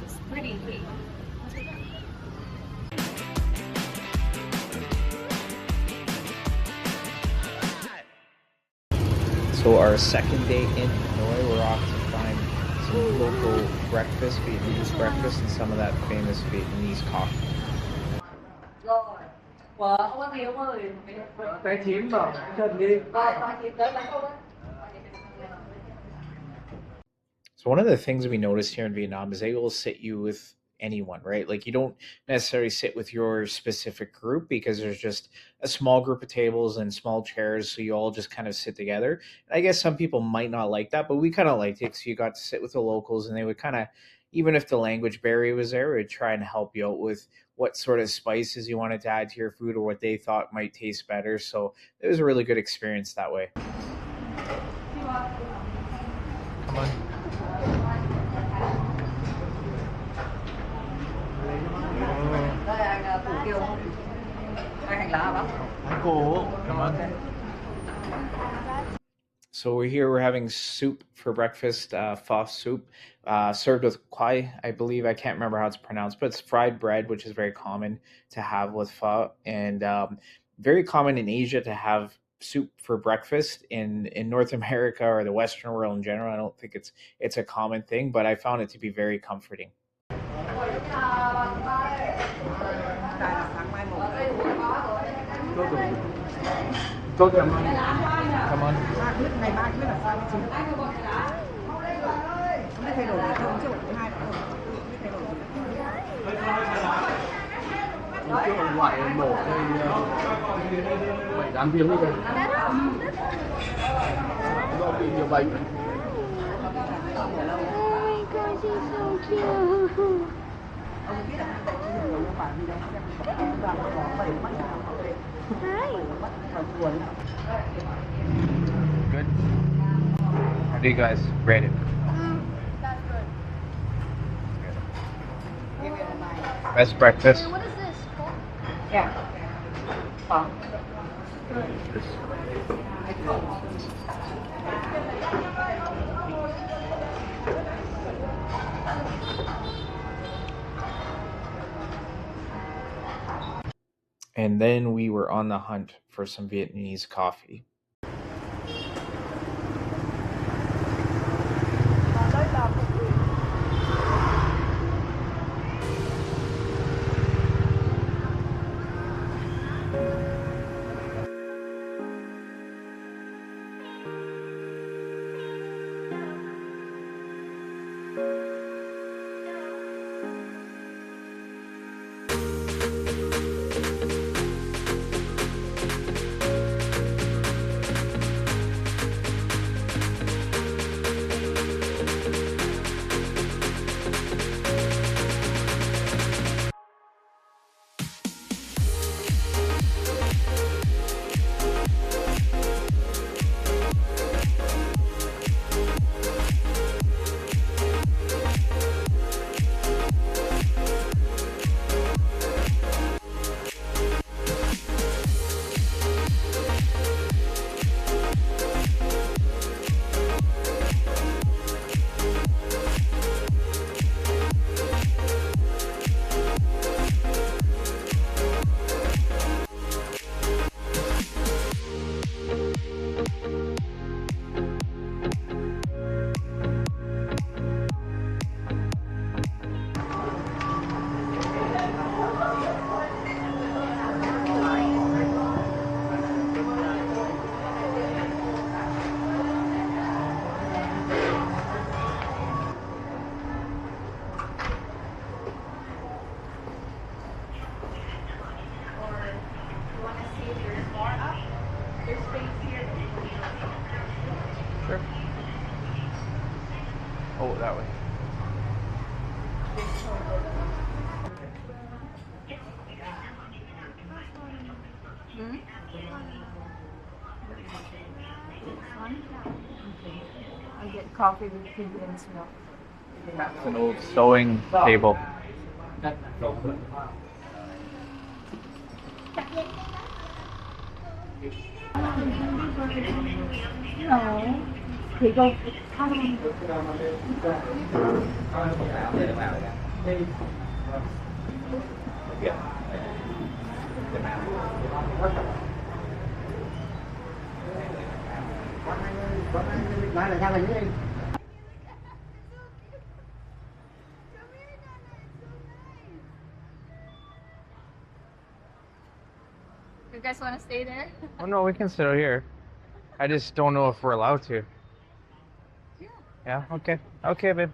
It's pretty neat. So our second day in Hanoi, we're off to find some local breakfast, Vietnamese breakfast, and some of that famous Vietnamese coffee. So one of the things we noticed here in Vietnam is they will sit you with anyone, right? Like you don't necessarily sit with your specific group because there's just a small group of tables and small chairs, so you all just kind of sit together. And I guess some people might not like that, but we kind of liked it. So you got to sit with the locals, and they would kind of, even if the language barrier was there, would try and help you out with what sort of spices you wanted to add to your food or what they thought might taste better. So it was a really good experience that way. Come on. So we're here. We're having soup for breakfast, pho soup, served with kwai, I believe. I can't remember how it's pronounced, but it's fried bread, which is very common to have with pho, and very common in Asia to have soup for breakfast. In North America or the Western world in general, I don't think it's a common thing, but I found it to be very comforting. Come on. Oh my gosh, he's so cute. Good. How do you guys rate it? That's good. Best breakfast? What is this? Yeah. And then we were on the hunt for some Vietnamese coffee. Sure. Oh, that way. I get coffee with condensed milk. It's an old sewing table. No. Thì con You guys want to stay there? Oh no, we can sit out here. I just don't know if we're allowed to. Yeah. Yeah. Okay. Okay, babe.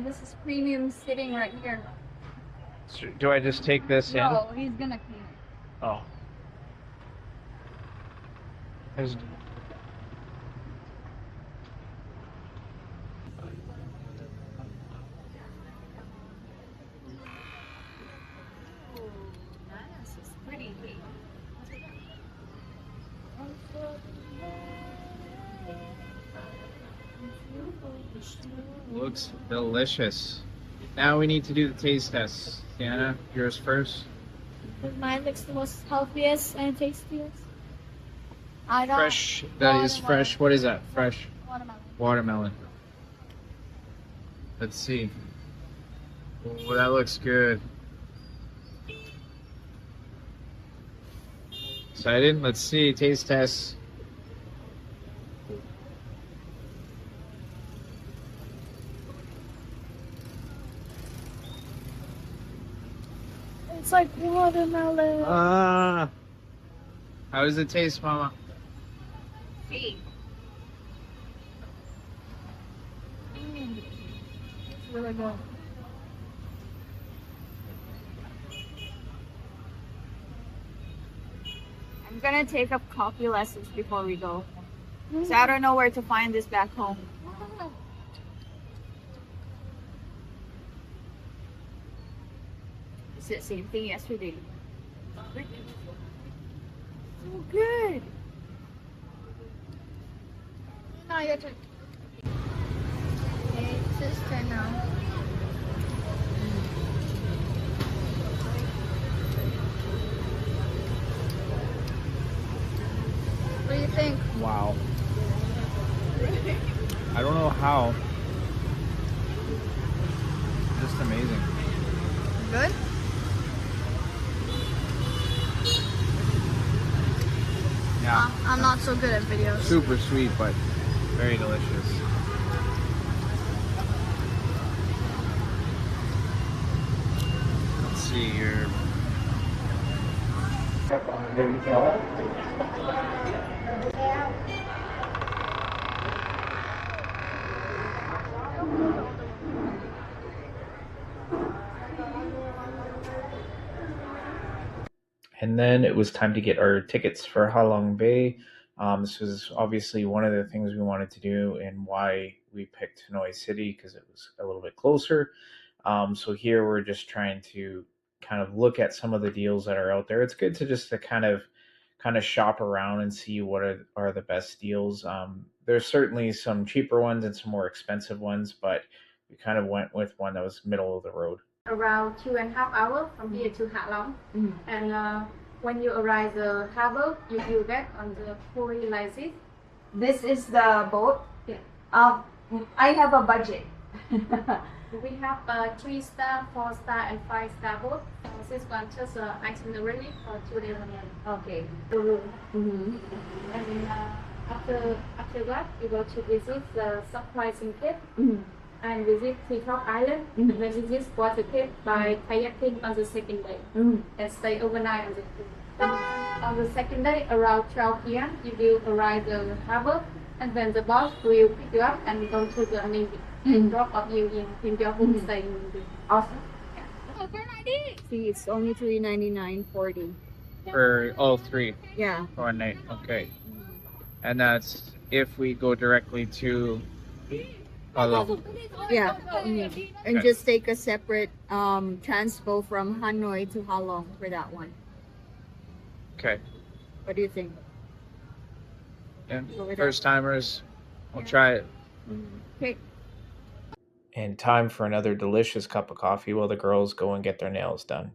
This is premium sitting right here. So, do I just take this in? No, he's gonna clean it. Oh. There's. Nice. It's pretty. Looks delicious. Now we need to do the taste test. Sienna, yours first. Mine looks the most healthiest and tastiest. I don't. Fresh. That is fresh. What is that? Fresh Watermelon. watermelon. Let's see. Oh, that looks good. Excited? Let's see. Taste test. It's like watermelon. How does it taste, Mama? See. It's really good. I'm gonna take up coffee lessons before we go. So I don't know where to find this back home. It's the same thing yesterday. So good. Now your turn. Okay, it's his turn now. What do you think? Wow. I don't know how. Just amazing. Good? Yeah. I'm not so good at videos. Super sweet, but very delicious. Let's see here. And then it was time to get our tickets for Halong Bay. This was obviously one of the things we wanted to do and why we picked Hanoi City because it was a little bit closer. So here we're just trying to kind of look at some of the deals that are out there. It's good to just to kind of shop around and see what are the best deals. There's certainly some cheaper ones and some more expensive ones, but we kind of went with one that was middle of the road. Around 2.5 hours from here to Hạ Long. And when you arrive the harbor, you will get on the ferry like this. This is the boat? Yeah. I have a budget. We have a 3-star, 4-star, and 5-star boat. So this one just itinerary for 2 days only. Okay. And after that, we go to visit the surprising cape and visit Treetop Island. And then visit Water Cape by kayaking on the second day and stay overnight on the cruise. On the second day, around 12 p.m., you will arrive at the harbor, and then the boss will pick you up and go to the Navy and drop off you in your homestay. Awesome. See, it's only $3.99.40. For all three. Yeah. For one night. Okay. And that's if we go directly to Halong. Yeah. And Okay. just take a separate transpo from Hanoi to Halong for that one. Okay. What do you think? And Go with first timers, we'll try it. Okay. And time for another delicious cup of coffee while the girls go and get their nails done.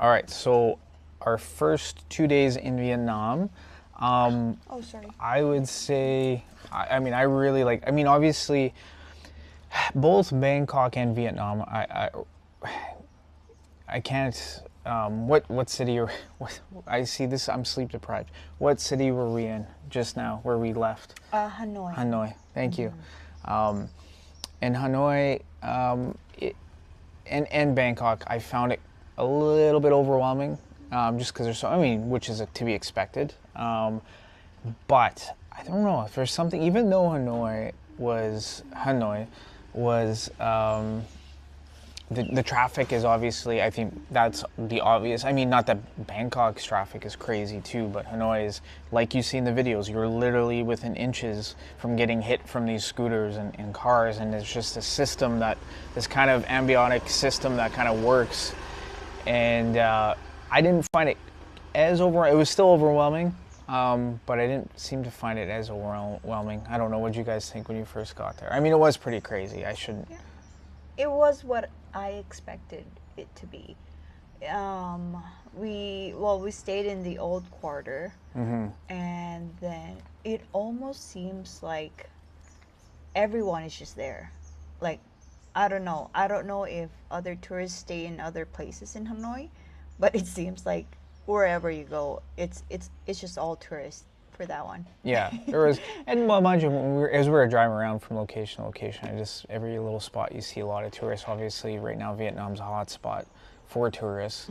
All right, so our first 2 days in Vietnam, Oh, sorry. I would say, I mean, I really like, I mean, obviously, both Bangkok and Vietnam, I can't, what city are, I see this, I'm sleep deprived. What city were we in just now, where we left? Hanoi. Hanoi, thank you. In Hanoi, and Bangkok, I found it a little bit overwhelming, just because there's so, I mean, which is to be expected. But I don't know if there's something, even though Hanoi was, the traffic is obviously, I think that's the obvious. I mean, not that Bangkok's traffic is crazy too, but Hanoi is, like you see in the videos, you're literally within inches from getting hit from these scooters and cars, and it's just a system that, this kind of ambiotic system that kind of works. And I didn't find it as it was still overwhelming, but I didn't seem to find it as overwhelming. I don't know, what did you guys think when you first got there? I mean, it was pretty crazy. I shouldn't. Yeah. It was what I expected it to be. We stayed in the old quarter, and then it almost seems like everyone is just there. Like, I don't know if other tourists stay in other places in Hanoi, but it seems like wherever you go, it's just all tourists for that one. Yeah, there was, and well, mind you, as we were driving around from location to location, every little spot you see a lot of tourists. Obviously, right now Vietnam's a hot spot for tourists.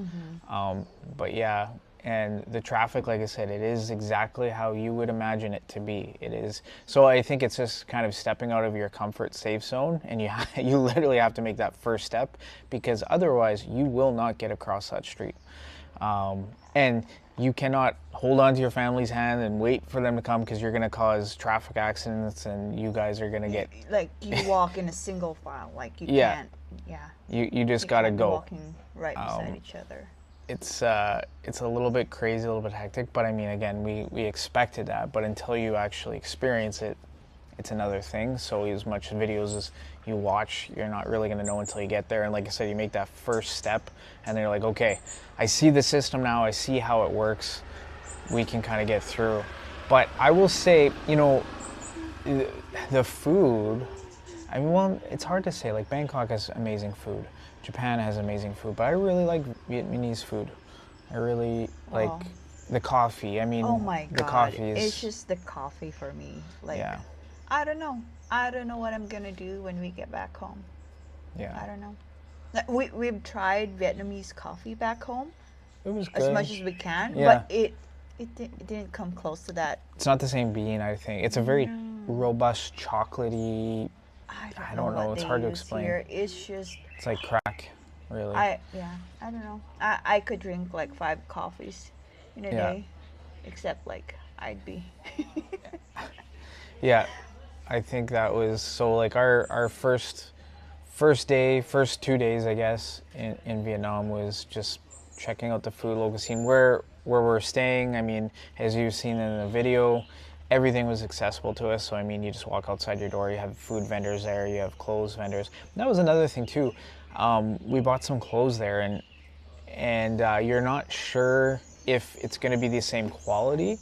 But yeah, and the traffic, like I said, it is exactly how you would imagine it to be. It is. So I think it's just kind of stepping out of your comfort safe zone, and you literally have to make that first step, because otherwise you will not get across that street. And you cannot hold on to your family's hand and wait for them to come, because you're going to cause traffic accidents, and you guys are going to get... Like, you walk in a single file, like you Yeah. can't, yeah. You just got to can't be go. walking right beside each other. It's a little bit crazy, a little bit hectic, but I mean, again, we expected that, but until you actually experience it, it's another thing. So as much videos as you watch, you're not really going to know until you get there. And like I said, you make that first step, and they're like, okay, I see the system now, I see how it works, we can kind of get through. But I will say, you know, the food, I mean, well, it's hard to say. Like, Bangkok has amazing food, Japan has amazing food, but I really like Vietnamese food. I really like the coffee. I mean, Oh my the god, coffee is... it's just the coffee for me. Like, Yeah. I don't know what I'm gonna do when we get back home. Yeah. I don't know. Like, we've tried Vietnamese coffee back home It was good. as much as we can, Yeah. but it didn't come close to that. It's not the same bean, I think. It's a very robust, chocolatey... I don't know, what it's they hard to use explain. Here. It's just It's like crack, really. I don't know. I could drink like 5 coffees in a Yeah. day, except like I'd be. Yeah, I think that was, so like our first 2 days, I guess, in Vietnam was just checking out the food, local scene, where we're staying. I mean, as you've seen in the video, everything was accessible to us. So I mean, you just walk outside your door, you have food vendors there, you have clothes vendors. And that was another thing too. We bought some clothes there, and you're not sure if it's going to be the same quality,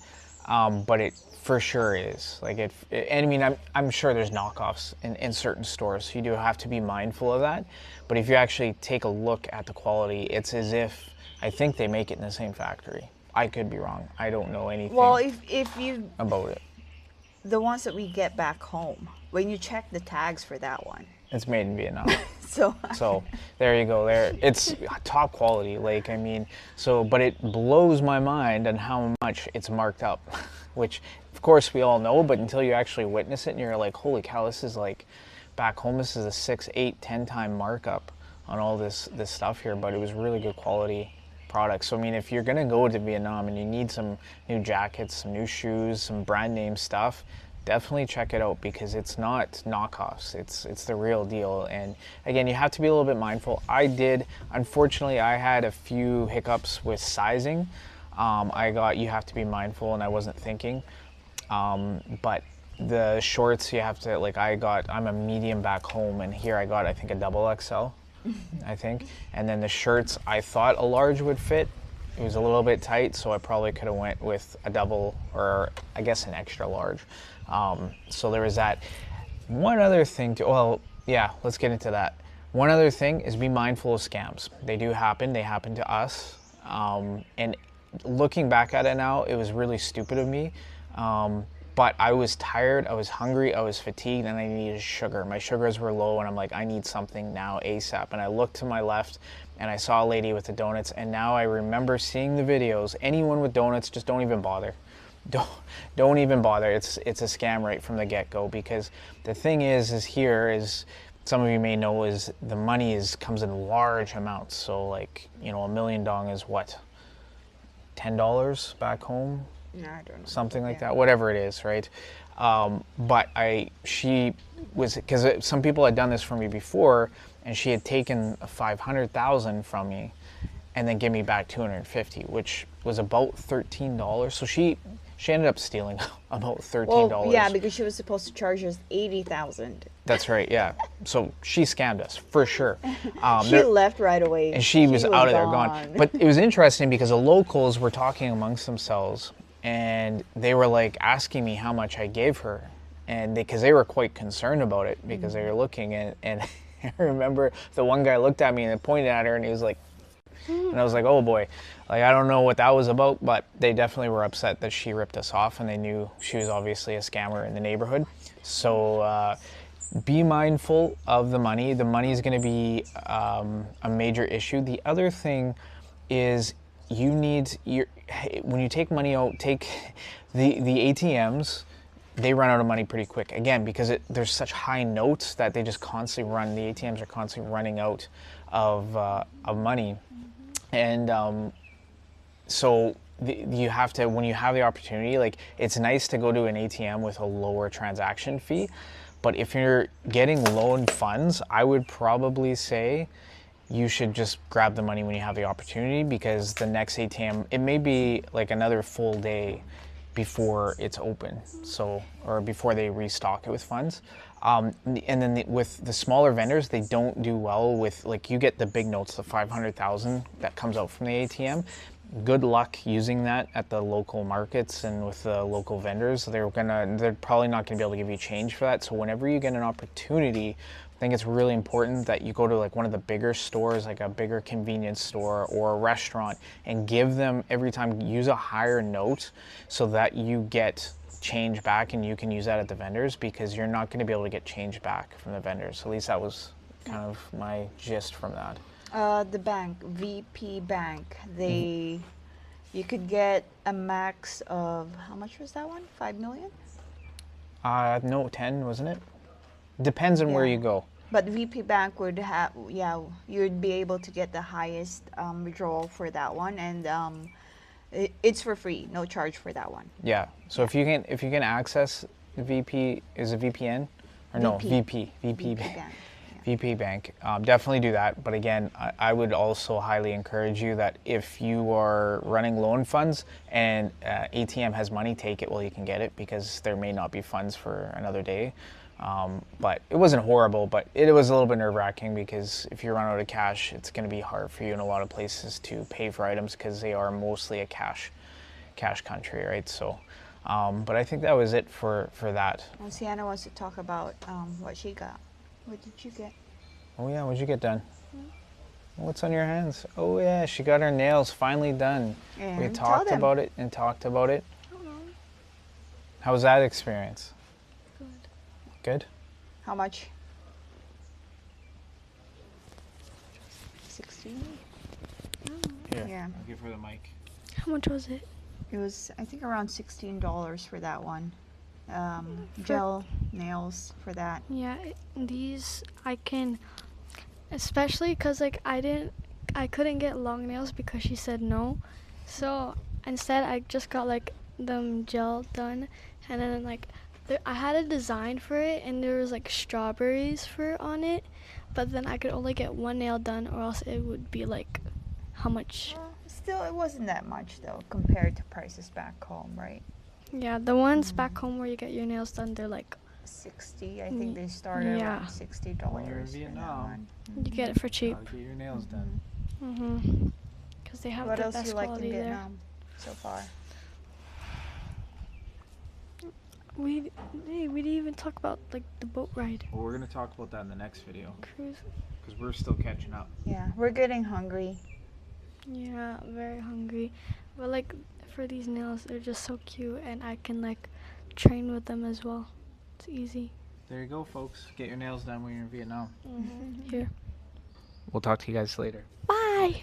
but it for sure is. Like, and I mean, I'm sure there's knockoffs in certain stores, so you do have to be mindful of that. But if you actually take a look at the quality, it's as if, I think they make it in the same factory. I could be wrong. I don't know anything Well, if you about it. the ones that we get back home, when you check the tags for that one, It's made in Vietnam. so So there you go. There, it's top quality. Like, I mean, so, but it blows my mind on how much it's marked up, which of course we all know, but until you actually witness it and you're like, holy cow, this is like, back home, this is a 6, 8, 10 time markup on all this stuff here, but it was really good quality products. So I mean, if you're gonna go to Vietnam and you need some new jackets, some new shoes, some brand name stuff, definitely check it out, because it's not knockoffs. It's the real deal. And again, you have to be a little bit mindful. Unfortunately, I had a few hiccups with sizing. You have to be mindful, and I wasn't thinking. But the shorts, you have to, like, I'm a medium back home, and here I got, I think, a double XL. I think. And then the shirts, I thought a large would fit. It was a little bit tight, so I probably could have went with a double or I guess an extra large. So there was that. One other thing well, yeah, let's get into that. One other thing is be mindful of scams. They do happen. They happen to us. And looking back at it now, it was really stupid of me. But I was tired, I was hungry, I was fatigued, and I needed sugar. My sugars were low, and I'm like, I need something now ASAP. And I looked to my left, and I saw a lady with the donuts, and now I remember seeing the videos. Anyone with donuts, just don't even bother. Don't even bother. It's a scam right from the get-go, because the thing is here is, some of you may know, is the money comes in large amounts. So like, you know, $1 million dong is what? $10 back home? No, I don't know. Something like that, whatever it is, right? But she was, because some people had done this for me before, and she had taken 500,000 from me, and then give me back 250, which was about $13. So she ended up stealing about $13. Well, yeah, because she was supposed to charge us 80,000. That's right, yeah. So she scammed us for sure. She left right away, and she was out of there, gone. But it was interesting because the locals were talking amongst themselves. And they were like asking me how much I gave her, and because they were quite concerned about it, because they were looking, and I remember the one guy looked at me and pointed at her, and he was like, and I was like, oh boy, like I don't know what that was about, but they definitely were upset that she ripped us off, and they knew she was obviously a scammer in the neighborhood. So be mindful of the money. The money is going to be a major issue. The other thing is, when you take money out, take the ATMs, they run out of money pretty quick. Again, because there's such high notes that they just constantly run. The ATMs are constantly running out of money, and so you have to, when you have the opportunity, like it's nice to go to an ATM with a lower transaction fee, but if you're getting loan funds, I would probably say you should just grab the money when you have the opportunity, because the next ATM, it may be like another full day before it's open, so, or before they restock it with funds. And then with the smaller vendors, they don't do well with, like, you get the big notes, the 500,000 that comes out from the ATM. Good luck using that at the local markets and with the local vendors. They're probably not gonna be able to give you change for that. So whenever you get an opportunity, I think it's really important that you go to like one of the bigger stores, like a bigger convenience store or a restaurant, and give them, every time, use a higher note so that you get change back and you can use that at the vendors, because you're not going to be able to get change back from the vendors. So at least that was kind of my gist from that. The bank, VPBank, you could get a max of, how much was that one? 5 million? No, 10, wasn't it? Depends on where you go. But VPBank would have, you'd be able to get the highest withdrawal for that one, and it's for free, no charge for that one. Yeah. So if you can access the VP, is it VPN or no VP Bank. VPBank, definitely do that. But again, I would also highly encourage you that if you are running loan funds and ATM has money, take it while you can get it, because there may not be funds for another day. But it wasn't horrible, but it was a little bit nerve-wracking, because if you run out of cash, it's going to be hard for you in a lot of places to pay for items, because they are mostly a cash country, right? So, but I think that was it for that. Well, Sienna wants to talk about what she got. What did you get? Oh yeah, what'd you get done? What's on your hands? Oh yeah, she got her nails finally done. And we talked about it and talked about it. How was that experience? Good? How much? 16? Here, Yeah. I'll give her the mic. How much was it? It was, I think, around $16 for that one. Gel nails for that. Yeah, these I can, especially because like I couldn't get long nails because she said no. So instead I just got like them gel done, and then like I had a design for it, and there was like strawberries on it, but then I could only get one nail done, or else it would be like, how much? Still, it wasn't that much though compared to prices back home, right? Yeah, the ones back home where you get your nails done, they're like 60. I think Ye- they start yeah. around $60. When you're in for that Vietnam, one. You get it for cheap. gotta get your nails done. Because they have What the else best you like in quality there. Vietnam so far? We didn't even talk about like the boat ride Well, we're gonna talk about that in the next video cruise. because we're still catching up. Yeah, we're getting hungry. Yeah, very hungry. But like for these nails, they're just so cute, and I can like train with them as well. It's easy. There you go, folks. Get your nails done when you're in Vietnam. Here. We'll talk to you guys later. Bye.